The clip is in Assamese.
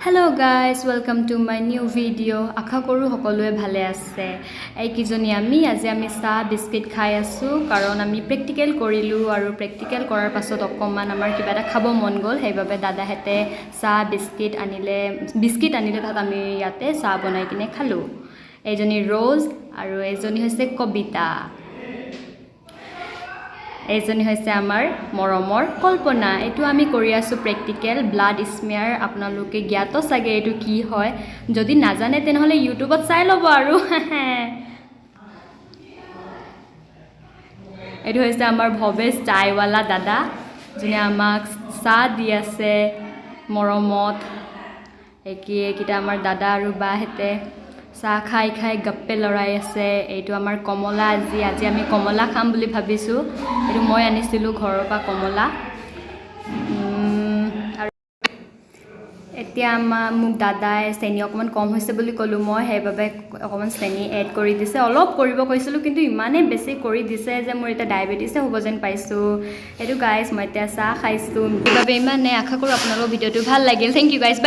Hello guys, welcome to my new video. Akha koru hokolue bhale ase. Ei kijoni ami sa biscuit khai asu karon ami practical korilu aru practical korar pasot okkoman amar kiba eta khabo mon gol heibabe dada hete sa biscuit anile tat ami yate sa bonai kine khalu. Ejoni Rose aru ejoni hoise Kobita. এজনী হৈছে আমাৰ মৰমৰ কল্পনা এটো আমি কৰি আছো প্ৰ্যাকটিক্যাল ব্লাড স্মিয়াৰ আপোনালোকে জ্ঞাত সাগে এটো কি হয় যদি নাজানে তেনেহলে ইউটিউবত চাই লব আৰু এটো হৈছে আমাৰ ভৱেশ চাইৱালা দাদা যিনে আমাক সা দি আছে মৰমত একিটা আমাৰ দাদা আৰু বা হেতে সা খাই খাই গপ্পে লৰাই আছে এইটো আমাৰ কমলা আজি আমি কমলা খাম বুলি ভাবিছো এটো মই আনিছিলো ঘৰৰ পৰা কমলা এতিয়া মোক দাদাই চেনি অকমান কম হৈছে বুলি কলো মই হেইবাবে অকমান চেনি এড কৰি দিছে অলপ কৰিব কৈছিলো কিন্তু ইমানে বেছি কৰি দিছে যে মোৰ এটা ডায়াবেটিছ হ'ব যেন পাইছো এটো গাইস মই এতিয়া সা খাইছো বাবে ইমানে আশা কৰো আপোনালোকৰ ভিডিওটো ভাল লাগিল থ্যাংক ইউ গাইস